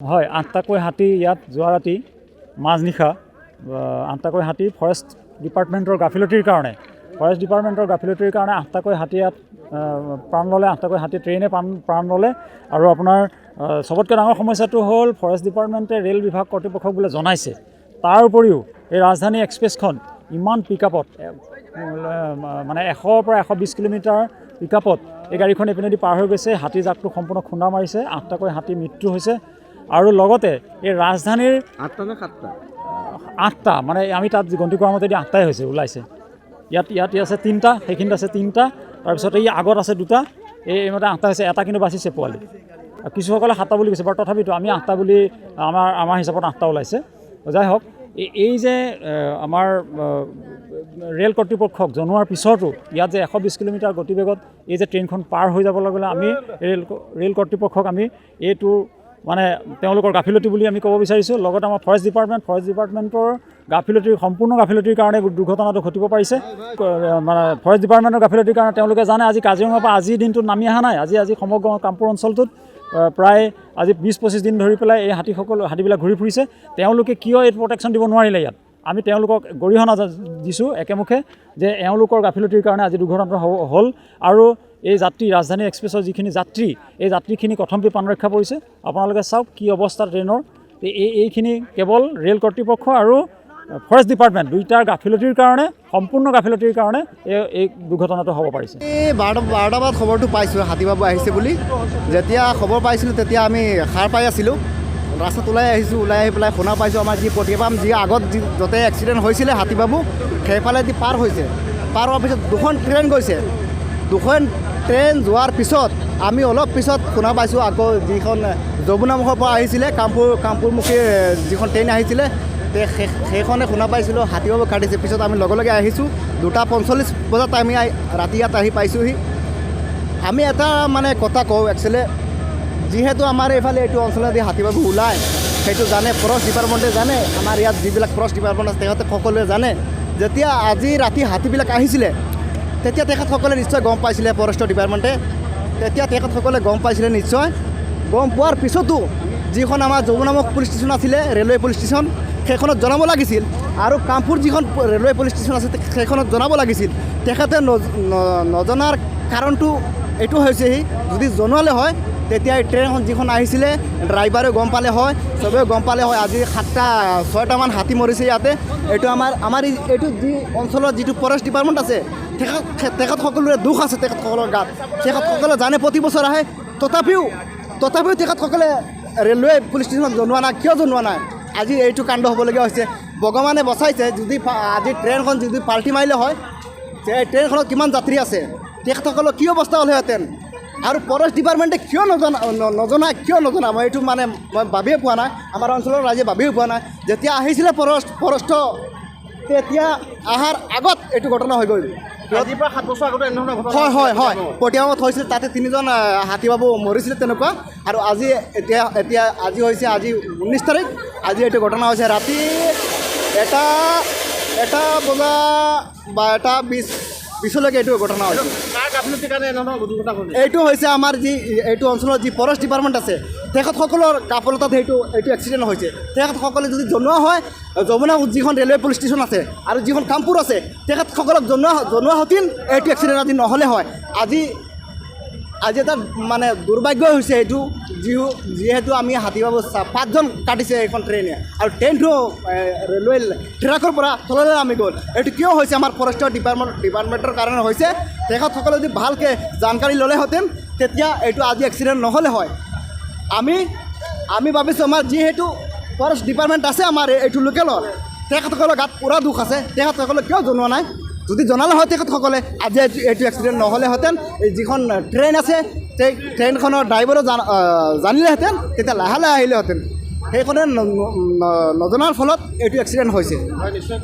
হয়, ৮টাকৈ হাতী ইয়াত যোৱা ৰাতি মাজনিশা ৮টাকৈ হাতী ফৰেষ্ট ডিপাৰ্টমেণ্টৰ গাফিলতিৰ কাৰণে ৮টাকৈ হাতী ইয়াত প্ৰাণ ল'লে। ৮টাকৈ হাতী ট্ৰেইনে প্ৰাণ ল'লে। আৰু আপোনাৰ চবতকৈ ডাঙৰ সমস্যাটো হ'ল ফৰেষ্ট ডিপাৰ্টমেণ্টে ৰেল বিভাগ কৰ্তৃপক্ষক বোলে জনাইছে। তাৰ উপৰিও এই ৰাজধানী এক্সপ্ৰেছখন ইমান পিকআপত মানে ১০০ৰ পৰা ১২০ কিলোমিটাৰ পিকআপত এই গাড়ীখন এইপিনেদি পাৰ হৈ গৈছে। হাতী জাকটো সম্পূৰ্ণ খুন্দা মাৰিছে। ৮টাকৈ হাতী মৃত্যু হৈছে। আৰু লগতে এই ৰাজধানীৰ ৮টা নে ৭টা ৮টা মানে আমি তাত গন্তি কৰা মতে ৮টাই হৈছে ওলাইছে। ইয়াত আছে 3টা, সেইখিনিত আছে 3টা, তাৰপিছত এই আগত আছে 2টা, এইমতে 8টা হৈছে। এটা কিন্তু বাচিছে পোৱালি। কিছুসকলে 7টা বুলি কৈছে, বাৰু তথাপিতো আমি 8টা বুলি আমাৰ হিচাপত 8টা ওলাইছে। যাই হওক, এই যে আমাৰ ৰেল কৰ্তৃপক্ষক জনোৱাৰ পিছতো ইয়াত যে ১২০ কিলোমিটাৰ গতিবেগত এই যে ট্ৰেইনখন পাৰ হৈ যাব লাগিলে আমি ৰেল কৰ্তৃপক্ষক আমি এইটো মানে তেওঁলোকৰ গাফিলতি বুলি আমি ক'ব বিচাৰিছোঁ। লগতে আমাৰ ফৰেষ্ট ডিপাৰ্টমেণ্টৰ সম্পূৰ্ণ গাফিলতিৰ কাৰণে দুৰ্ঘটনাটো ঘটিব পাৰিছে। মানে ফৰেষ্ট ডিপাৰ্টমেণ্টৰ গাফিলতিৰ কাৰণে তেওঁলোকে জানে আজি কাজিৰঙাৰ পৰা আজিৰ দিনটোত নামি অহা নাই। আজি সমগ্ৰ কামপুৰ অঞ্চলটোত প্ৰায় আজি ২০-২৫ দিন ধৰি পেলাই এই হাতীবিলাক ঘূৰি ফুৰিছে। তেওঁলোকে কিয় এই প্ৰটেকশ্যন দিব নোৱাৰিলে ইয়াত? আমি তেওঁলোকক গৰিহণা দিছোঁ একেমুখে যে এওঁলোকৰ গাফিলতিৰ কাৰণে আজি দুৰ্ঘটনাটো হ'ল। আৰু এই ৰাজধানী এক্সপ্ৰেছৰ যিখিনি এই যাত্ৰীখিনি কথমপি প্ৰাণ ৰক্ষা পৰিছে। আপোনালোকে চাওক কি অৱস্থা ট্ৰেইনৰ। এইখিনি কেৱল ৰেল কৰ্তৃপক্ষ আৰু ফৰেষ্ট ডিপাৰ্টমেণ্ট দুইটাৰ সম্পূৰ্ণ গাফিলতিৰ কাৰণে এই দুৰ্ঘটনাটো হ'ব পাৰিছে। এই 12টা বজাত খবৰটো পাইছোঁ হাতীবাবু আহিছে বুলি। যেতিয়া খবৰ পাইছিলোঁ তেতিয়া আমি সাৰ পাই আছিলোঁ। ৰাস্তাত ওলাই আহি পেলাই শুনা পাইছোঁ আমাৰ যি প্ৰতিপাম যি আগত য'তে এক্সিডেণ্ট হৈছিলে হাতীবাবু সেইফালেদি পাৰ হৈছে। পাৰ হোৱাৰ পিছত 2খন ট্ৰেইন গৈছে। 2খন ট্ৰেইন যোৱাৰ পিছত আমি অলপ পিছত শুনা পাইছোঁ আকৌ যিখন যমুনামুখৰ পৰা আহিছিলে কামপুৰমুখী যিখন ট্ৰেইন আহিছিলে সেইখনে শুনা পাইছিলোঁ হাতীবাবু কাটিছে। পিছত আমি লগে আহিছোঁ 2:45 বজাত আমি ৰাতি ইয়াত আহি পাইছোঁহি। আমি এটা মানে কথা কওঁ একচুৱেলি, যিহেতু আমাৰ এইফালে এইটো অঞ্চলেদি হাতীবাবু ওলায় সেইটো জানে ফৰেষ্ট ডিপাৰ্টমেণ্টে জানে। আমাৰ ইয়াত যিবিলাক ফৰেষ্ট ডিপাৰ্টমেণ্ট আছে তেখেতে সকলোৱে জানে। যেতিয়া আজি ৰাতি হাতীবিলাক আহিছিলে তেতিয়া তেখেতসকলে নিশ্চয় গম পাইছিলে ফৰেষ্টৰ ডিপাৰ্টমেণ্টে। তেতিয়া তেখেতসকলে গম পাইছিলে নিশ্চয়। গম পোৱাৰ পিছতো যিখন আমাৰ যমুনামুখ পুলিচ ষ্টেচন আছিলে ৰেলৱে পুলিচ ষ্টেচন সেইখনত জনাব লাগিছিল। আৰু কামপুৰ যিখন ৰেলৱে পুলিচ ষ্টেচন আছে সেইখনত জনাব লাগিছিল। তেখেতে নজনাৰ কাৰণটো এইটো হৈছেহি, যদি জনোৱালে হয় তেতিয়া এই ট্ৰেইনখন যিখন আহিছিলে ড্ৰাইভাৰে গম পালে হয়, চবেই গম পালে হয়। আজি 6টামান হাতী মৰিছে ইয়াতে। এইটো আমাৰ এইটো যি অঞ্চলৰ যিটো ফৰেষ্ট ডিপাৰ্টমেণ্ট আছে তেখেতসকলোৰে দুখ আছে তেখেতসকলৰ গাত। তেখেতসকলে জানে প্ৰতি বছৰ আহে, তথাপিও তেখেতসকলে ৰেলৱে পুলিচ ষ্টেচনত জনোৱা নাই। কিয় জনোৱা নাই? আজি এইটো কাণ্ড হ'বলগীয়া হৈছে। ভগৱানে বচাইছে, যদি আজি ট্ৰেইনখন যদি পাল্টি মাৰিলে হয় ট্ৰেইনখনত কিমান যাত্ৰী আছে, তেখেতসকলৰ কি অৱস্থা হ'লহেঁতেন। আৰু ফৰেষ্ট ডিপাৰ্টমেণ্টে কিয় নজনা মই এইটো মানে মই ভাবিয়ে পোৱা নাই। আমাৰ অঞ্চলৰ ৰাইজে ভাবিয়ে পোৱা নাই। যেতিয়া আহিছিলে ফৰেষ্ট তেতিয়া অহাৰ আগত এইটো ঘটনা হৈ গ'ল। আজিৰ পৰা 7 বছৰ আগতে এনেধৰণৰ ঘটনা হয় পটিয়ামত হৈছিল। তাতে 3জন হাতীবাবু মৰিছিলে তেনেকুৱা। আৰু আজি হৈছে 19 তাৰিখ। আজি এইটো ঘটনা হৈছে ৰাতি 1 বজা বা 1:20লৈকে এইটো ঘটনা হৈছে। এইটো হৈছে আমাৰ এইটো অঞ্চলৰ যি ফৰেষ্ট ডিপাৰ্টমেণ্ট আছে তেখেতসকলৰ গাফলতাত এইটো এক্সিডেণ্ট হৈছে। তেখেতসকলে যদি জনোৱা হয় যমুনা যিখন ৰেলৱে পুলিচ ষ্টেচন আছে আৰু যিখন কামপুৰ আছে তেখেতসকলক জনোৱা হেঁতেন এইটো এক্সিডেণ্ট আজি নহ'লে হয়। আজি এটা মানে দুৰ্ভাগ্য হৈছে এইটো, যিহেতু আমি হাতীবাবু 5জন কাটিছে এইখন ট্ৰেইনে। আৰু ট্ৰেইনটো ৰেলৱে ট্ৰেকৰ পৰা তললৈ নামি গ'ল। এইটো কিয় হৈছে? আমাৰ ফৰেষ্টৰ ডিপাৰ্টমেণ্টৰ কাৰণে হৈছে। তেখেতসকলে যদি ভালকৈ জানকাৰী ল'লেহেঁতেন তেতিয়া এইটো আজি এক্সিডেণ্ট নহ'লে হয়। আমি ভাবিছোঁ আমাৰ যিহেতু ফৰেষ্ট ডিপাৰ্টমেণ্ট আছে আমাৰ এইটো লোকেলৰ, তেখেতসকলৰ গাত পূৰা দুখ আছে। তেখেতসকলে কিয় জনোৱা নাই? যদি জনালে হয় তেখেতসকলে আজি এইটো এক্সিডেণ্ট নহ'লেহেঁতেন। এই যিখন ট্ৰেইন আছে সেই ট্ৰেইনখনৰ ড্ৰাইভাৰো জানিলেহেঁতেন তেতিয়া লাহে আহিলেহেঁতেন। সেইখনে নজনাৰ ফলত এইটো এক্সিডেণ্ট হৈছে।